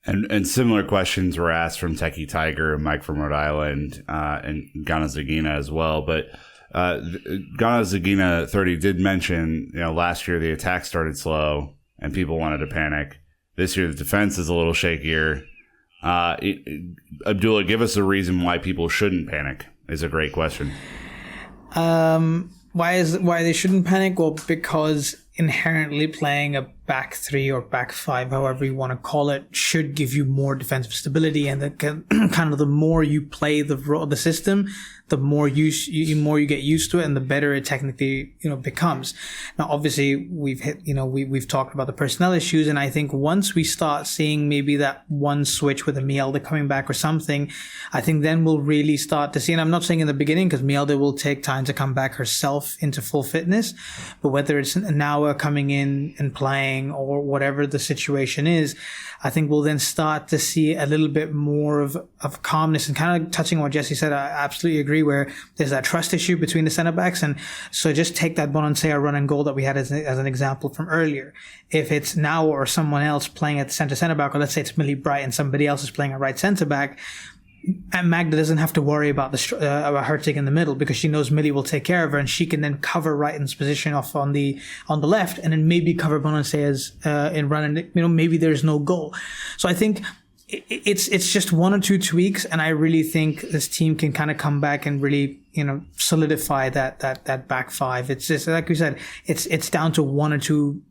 And similar questions were asked from Techie Tiger and Mike from Rhode Island, and Ghana Zagina as well. But Ghana Zagina 30 did mention, last year the attack started slow and people wanted to panic. This year the defense is a little shakier. Abdullah, give us a reason why people shouldn't panic is a great question. Why they shouldn't panic? Well, because inherently playing a back three or back five, however you want to call it, should give you more defensive stability, and kind of the more you play the system, the more you get used to it, and the better it technically becomes. Now, obviously, we've talked about the personnel issues, and I think once we start seeing maybe that one switch with a Mjelde coming back or something, I think then we'll really start to see. And I'm not saying in the beginning, because Mjelde will take time to come back herself into full fitness, but whether it's Naua coming in and playing or whatever the situation is, I think we'll then start to see a little bit more of calmness. And kind of touching on what Jessy said, I absolutely agree, where there's that trust issue between the centre backs. And so just take that Bonansea run and goal that we had as an example from earlier. If it's now or someone else playing at the centre back, or let's say it's Millie Bright and somebody else is playing at right centre back, and Magda doesn't have to worry about about her taking the middle, because she knows Millie will take care of her, and she can then cover Wrighton's position off on the left, and then maybe cover Bonancea's in run, and maybe there's no goal. So I think it's just one or two tweaks, and I really think this team can kind of come back and really solidify that back five. It's just like we said, it's down to one or two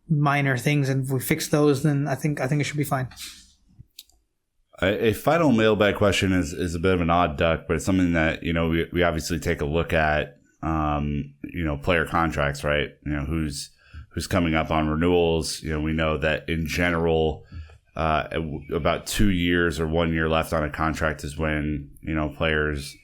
minor things, and if we fix those, then I think it should be fine. A final mailbag question is a bit of an odd duck, but it's something that, we obviously take a look at, player contracts, right? Who's coming up on renewals. We know that in general, about 2 years or 1 year left on a contract is when, players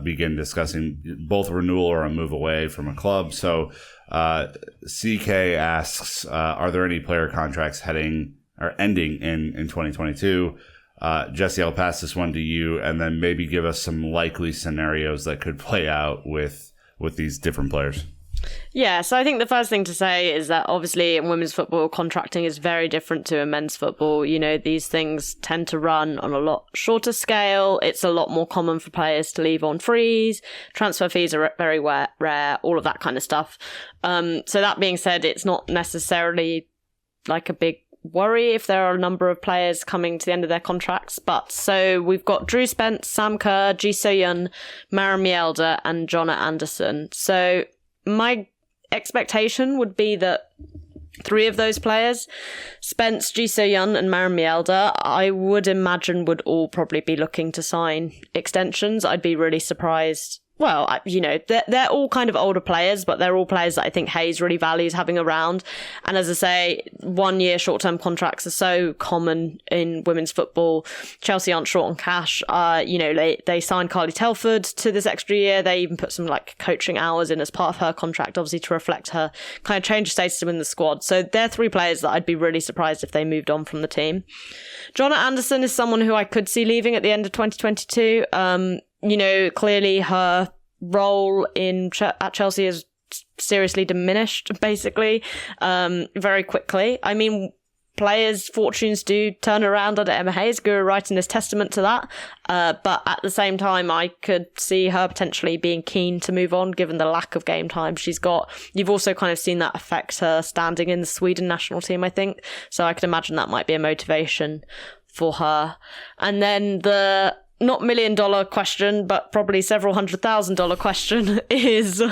begin discussing both renewal or a move away from a club. So CK asks, are there any player contracts ending in 2022? Jessy, I'll pass this one to you, and then maybe give us some likely scenarios that could play out with these different players. Yeah, so I think the first thing to say is that obviously in women's football, contracting is very different to in men's football. These things tend to run on a lot shorter scale. It's a lot more common for players to leave on frees. Transfer fees are very rare, all of that kind of stuff. So that being said, it's not necessarily like a big worry if there are a number of players coming to the end of their contracts. But so we've got Drew Spence, Sam Kerr, Ji So-yeon, Maren Mjelde, and Jonah Anderson. So my expectation would be that 3 of those players, Spence, Ji So-yeon, and Maren Mjelde, I would imagine would all probably be looking to sign extensions. I'd be really surprised. Well, they're all kind of older players, but they're all players that I think Hayes really values having around. And as I say, 1 year short-term contracts are so common in women's football. Chelsea aren't short on cash. They signed Carly Telford to this extra year. They even put some coaching hours in as part of her contract, obviously to reflect her kind of change of status in the squad. So they're 3 players that I'd be really surprised if they moved on from the team. Jonah Anderson is someone who I could see leaving at the end of 2022. Clearly her role at Chelsea is seriously diminished, basically, very quickly. I mean, players' fortunes do turn around under Emma Hayes. Guru Wrighton is testament to that. But at the same time, I could see her potentially being keen to move on, given the lack of game time she's got. You've also kind of seen that affect her standing in the Sweden national team, I think. So I could imagine that might be a motivation for her. And then the not $1 million question, but probably several $100,000 question is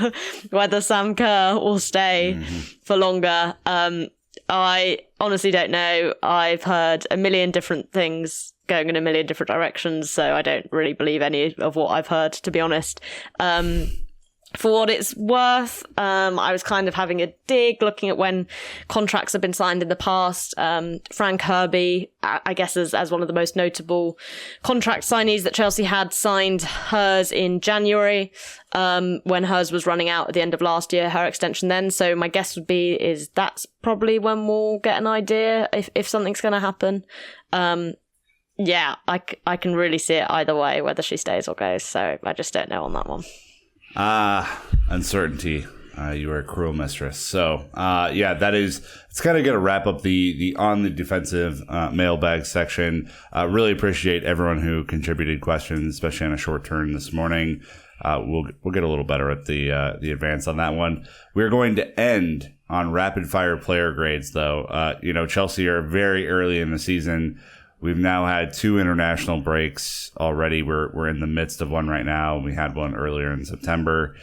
whether Sam Kerr will stay for longer. I honestly don't know. I've heard a million different things going in a million different directions, so I don't really believe any of what I've heard, to be honest. For what it's worth, I was kind of having a dig, looking at when contracts have been signed in the past. Frank Herbie, I guess as one of the most notable contract signees that Chelsea had, signed hers in January, when hers was running out at the end of last year, her extension then. So my guess would be is that's probably when we'll get an idea if something's going to happen. Yeah, I can really see it either way, whether she stays or goes. So I just don't know on that one. Uncertainty. You are a cruel mistress. So, it's kind of going to wrap up the on the defensive mailbag section. Really appreciate everyone who contributed questions, especially on a short turn this morning. We'll get a little better at the advance on that one. We're going to end on rapid fire player grades, though. Chelsea are very early in the season. We've now had 2 international breaks already. We're in the midst of one right now. We had one earlier in September.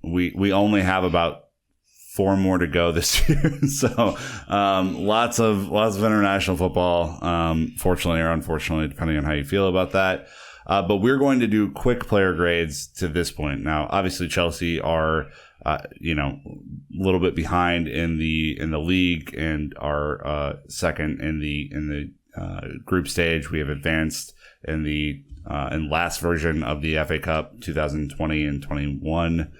We only have about 4 more to go this year. So lots of international football, fortunately or unfortunately, depending on how you feel about that. But we're going to do quick player grades to this point. Now, obviously, Chelsea are a little bit behind in the league and are second in the group stage. We have advanced in the last version of the FA Cup, 2020 and 21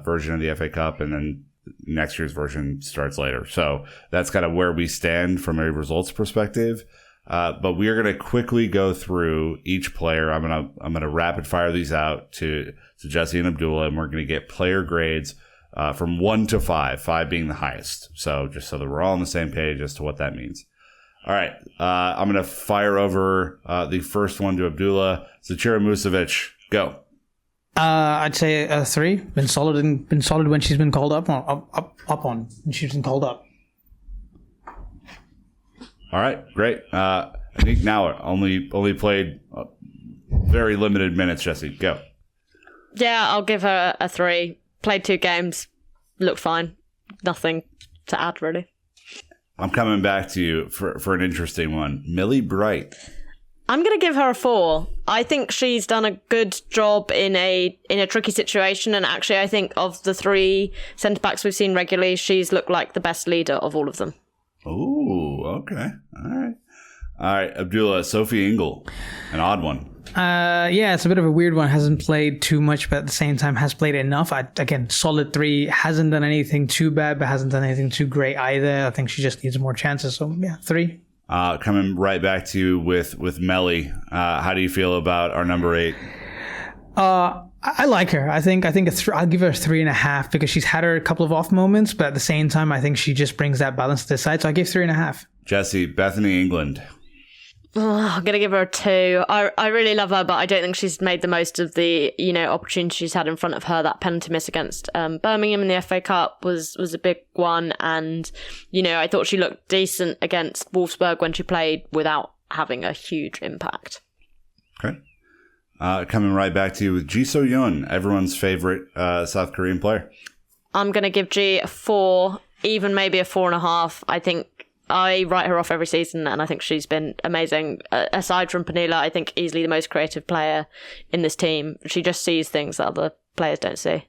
version of the FA Cup, and then next year's version starts later. So that's kind of where we stand from a results perspective. But we are going to quickly go through each player. I'm gonna rapid fire these out to Jessy and Abdullah, and we're going to get player grades from 1 to 5, 5 being the highest. So just so that we're all on the same page as to what that means. All right, I'm going to fire over the first one to Abdullah. Zachira Musovic, go. I'd say a 3. Been solid when she's been called up on when she's been called up. All right, great. I think now only played very limited minutes. Jessy, go. Yeah, I'll give her a 3. Played 2 games, looked fine. Nothing to add really. I'm coming back to you for an interesting one. Millie Bright. I'm going to give her a 4. I think she's done a good job in a tricky situation, and actually I think of the 3 centre-backs we've seen regularly, she's looked like the best leader of all of them. Oh, okay. All right, Abdullah, Sophie Ingle, an odd one. Yeah, it's a bit of a weird one. Hasn't played too much, but at the same time has played enough. Again, solid 3. Hasn't done anything too bad, but hasn't done anything too great either. I think she just needs more chances. So yeah, 3. Coming right back to you with Melly. How do you feel about our number 8? I like her. I think I'll give her a 3.5 because she's had her a couple of off moments, but at the same time, I think she just brings that balance to the side. So I give 3.5. Jessy, Bethany England. I'm going to give her a 2. I really love her, but I don't think she's made the most of the, opportunity she's had in front of her. That penalty miss against Birmingham in the FA Cup was a big one. And, I thought she looked decent against Wolfsburg when she played without having a huge impact. Okay. Coming right back to you with Ji So-yeon, everyone's favorite South Korean player. I'm going to give Ji a 4, even maybe a 4.5. I think I write her off every season, and I think she's been amazing. Aside from Pernille, I think easily the most creative player in this team. She just sees things that other players don't see.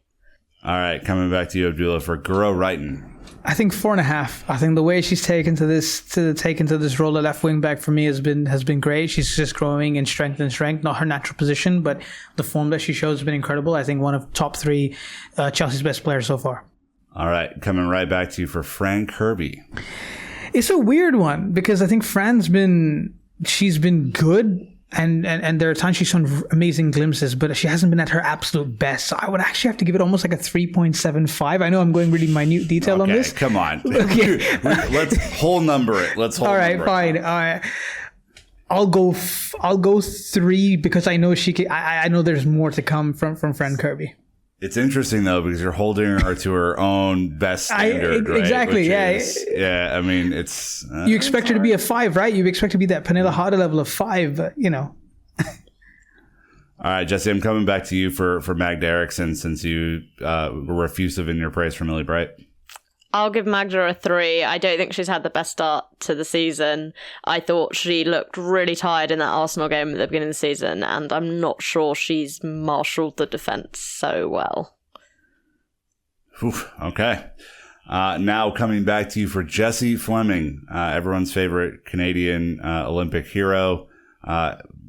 All right, coming back to you, Abdullah, for Guro Reiten. I think 4.5. I think the way she's taken to this role of left wing back for me has been great. She's just growing in strength. Not her natural position, but the form that she shows has been incredible. I think one of top 3 Chelsea's best players so far. All right, coming right back to you for Fran Kirby. It's a weird one because I think she's been good and there are times she's shown amazing glimpses, but she hasn't been at her absolute best. So I would actually have to give it almost like a 3.75. I know I'm going really minute detail on this. Come on. Okay. Let's whole number it. All right, fine. I'll go 3 because I know I know there's more to come from Fran Kirby. It's interesting though because you're holding her to her own best standard, right? Exactly. Yeah. I mean, it's you expect her to be a 5, right? You expect to be that Pernille Harder level of 5, but All right, Jessy, I'm coming back to you for Magda Eriksson since you were effusive in your praise for Millie Bright. I'll give Magda a 3. I don't think she's had the best start to the season. I thought she looked really tired in that Arsenal game at the beginning of the season, and I'm not sure she's marshalled the defence so well. Okay. Now coming back to you for Jessie Fleming, everyone's favorite Canadian Olympic hero.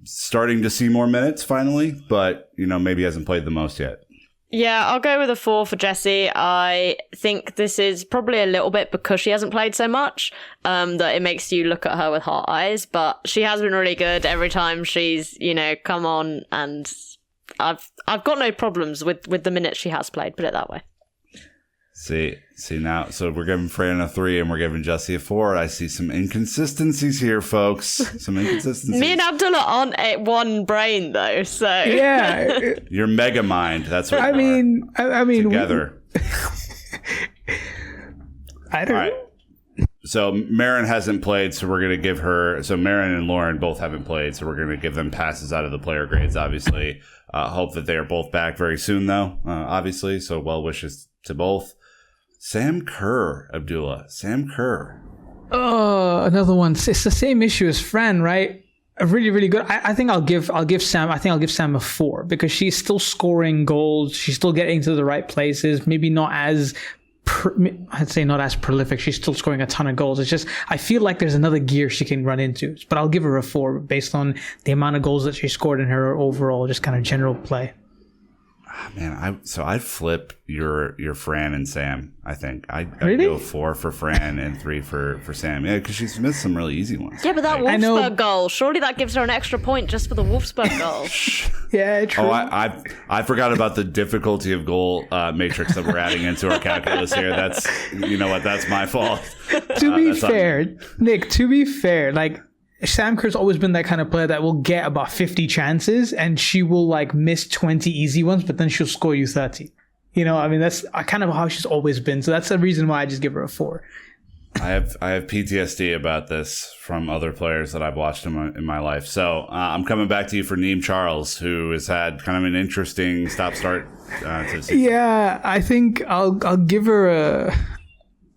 Starting to see more minutes finally, but maybe hasn't played the most yet. Yeah, I'll go with a 4 for Jessie. I think this is probably a little bit because she hasn't played so much, that it makes you look at her with hard eyes, but she has been really good every time she's, come on, and I've got no problems with the minutes she has played, put it that way. See now, so we're giving Fran a 3 and we're giving Jessie a 4. I see some inconsistencies here, folks. Some inconsistencies. Me and Abdullah aren't at one brain though, so yeah. You're mega mind. That's what I mean together. I don't know. So Marin hasn't played, so we're gonna give her. So Marin and Lauren both haven't played, so we're gonna give them passes out of the player grades. Obviously, hope that they are both back very soon, though. Obviously, so well wishes to both. Sam Kerr, Abdullah. Sam Kerr. Oh, another one. It's the same issue as Fran, right? Really, really good. I think I'll give Sam. I think I'll give Sam a 4 because she's still scoring goals. She's still getting to the right places. Maybe not as, I'd say not as prolific. She's still scoring a ton of goals. It's just I feel like there's another gear she can run into. But I'll give her a 4 based on the amount of goals that she scored in her overall, just kind of general play. Man, I'd flip your Fran and Sam. I think I'd Really? go 4 for Fran and 3 for Sam. Yeah, because she's missed some really easy ones. Yeah, but that I know. Wolfsburg goal, surely that gives her an extra point just for the Wolfsburg goal. Yeah, true. Oh, I forgot about the difficulty of goal matrix that we're adding into our calculus here. That's, you know what, that's my fault. To be that's fair, Nick, to be fair, like Sam Kerr's always been that kind of player that will get about 50 chances and she will like miss 20 easy ones, but then she'll score you 30. You know, I mean, that's kind of how she's always been. So that's the reason why I just give her a 4. I have PTSD about this from other players that I've watched in my life. So I'm coming back to you for Neem Charles, who has had kind of an interesting stop-start to the season. Yeah, I think I'll give her a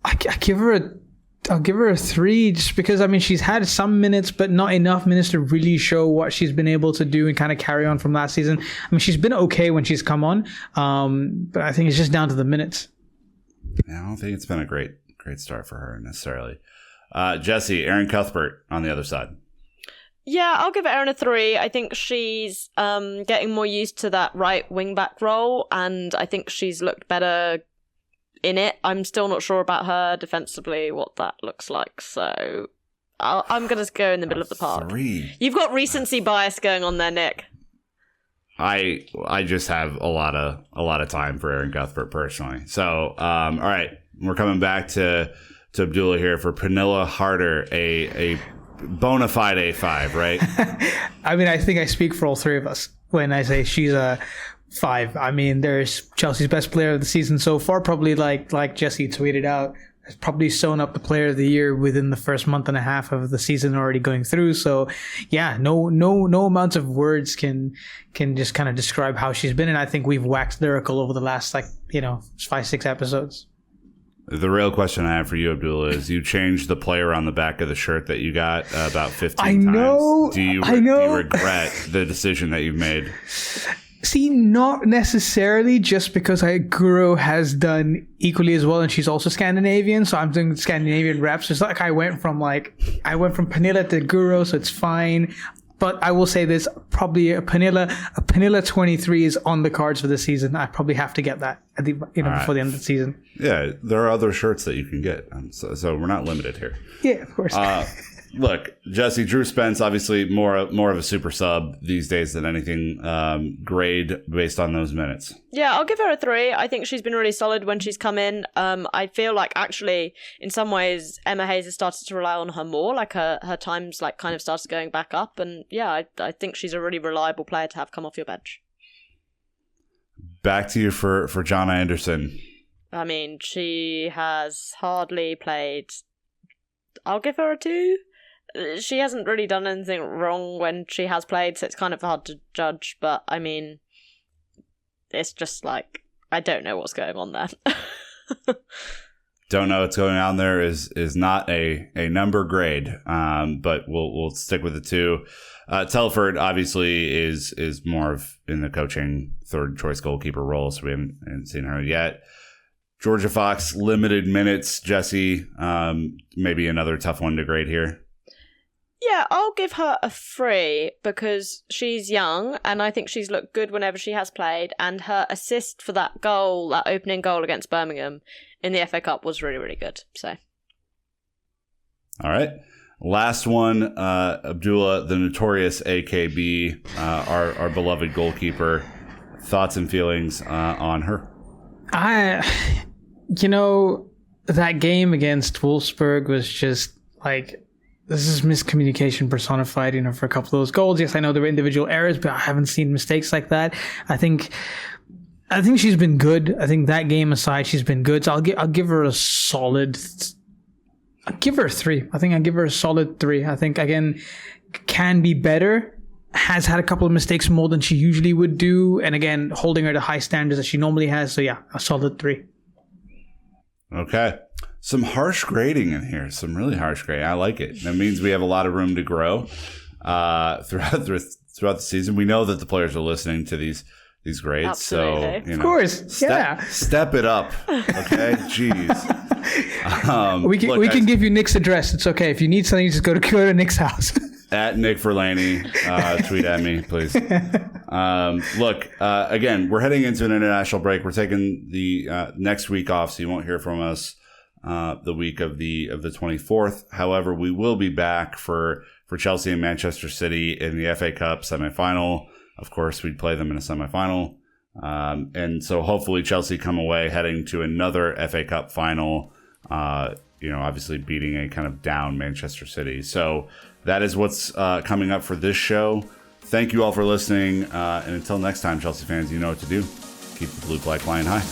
I'll give her a 3 just because, I mean, she's had some minutes, but not enough minutes to really show what she's been able to do and kind of carry on from last season. I mean, she's been okay when she's come on, but I think it's just down to the minutes. Yeah, I don't think it's been a great start for her necessarily. Jessy, Erin Cuthbert on the other side. Yeah, I'll give Erin a 3. I think she's getting more used to that right wing back role, and I think she's looked better in it. I'm still not sure about her defensively, what that looks like. So I'm going to go in the middle of the park. 3. You've got recency bias going on there, Nick. I just have a lot of time for Erin Cuthbert personally. So all right, we're coming back to Abdullah here for Pernille Harder, a bona fide A5, right? I mean, I think I speak for all 3 of us when I say she's a 5. I mean, there's Chelsea's best player of the season so far, probably like Jessy tweeted out, has probably sewn up the player of the year within the first month and a half of the season already going through. So yeah, no amounts of words can just kind of describe how she's been. And I think we've waxed lyrical over the last 5-6 episodes. The real question I have for you, Abdullah, is you changed the player on the back of the shirt that you got about 15 times. Do you regret the decision that you've made? See, not necessarily, just because Guro has done equally as well, and she's also Scandinavian, so I'm doing Scandinavian reps. It's like I went from Pernille to Guro, so it's fine. But I will say this, probably a Pernille 23 is on the cards for the season. I probably have to get that at the before the end of the season. Yeah, there are other shirts that you can get, so we're not limited here. Yeah, of course. Look, Jessy, Drew Spence, obviously more of a super sub these days than anything. Grade based on those minutes. Yeah, I'll give her a 3. I think she's been really solid when she's come in. I feel like actually, in some ways, Emma Hayes has started to rely on her more. Like her times kind of started going back up. And yeah, I think she's a really reliable player to have come off your bench. Back to you for Jonah Anderson. I mean, she has hardly played. I'll give her a 2. She hasn't really done anything wrong when she has played, so it's kind of hard to judge. But I mean, it's just I don't know what's going on there. Don't know what's going on there is not a number grade, but we'll stick with the 2. Telford obviously is more of in the coaching third choice goalkeeper role, so we haven't seen her yet. Georgia Fox, limited minutes. Jessy, maybe another tough one to grade here. Yeah, I'll give her a 3 because she's young and I think she's looked good whenever she has played, and her assist for that opening goal against Birmingham in the FA Cup was really, really good. So, all right. Last one, Abdullah, the notorious AKB, our beloved goalkeeper. Thoughts and feelings on her? That game against Wolfsburg was just this is miscommunication personified, for a couple of those goals. Yes, I know there were individual errors, but I haven't seen mistakes like that. I think she's been good. I think that game aside, she's been good. So I'll give her a solid. I'll give her a 3. I think I'll give her a solid 3. I think again can be better. Has had a couple of mistakes more than she usually would do, and again holding her to high standards that she normally has. So yeah, a solid 3. Okay. Some harsh grading in here. Some really harsh grading. I like it. That means we have a lot of room to grow throughout the season. We know that the players are listening to these grades. Absolutely. So, Of course. Step it up. Okay. Jeez. We can give you Nick's address. It's okay. If you need something, just go to Nick's house. At Nick Verlaney, tweet at me, please. Again, we're heading into an international break. We're taking the next week off, so you won't hear from us the week of the 24th. However, we will be back for Chelsea and Manchester City in the FA Cup semifinal. Of course, we'd play them in a semifinal. And so hopefully Chelsea come away heading to another FA Cup final, obviously beating a kind of down Manchester City. So that is what's coming up for this show. Thank you all for listening. And until next time, Chelsea fans, you know what to do. Keep the blue flag flying high.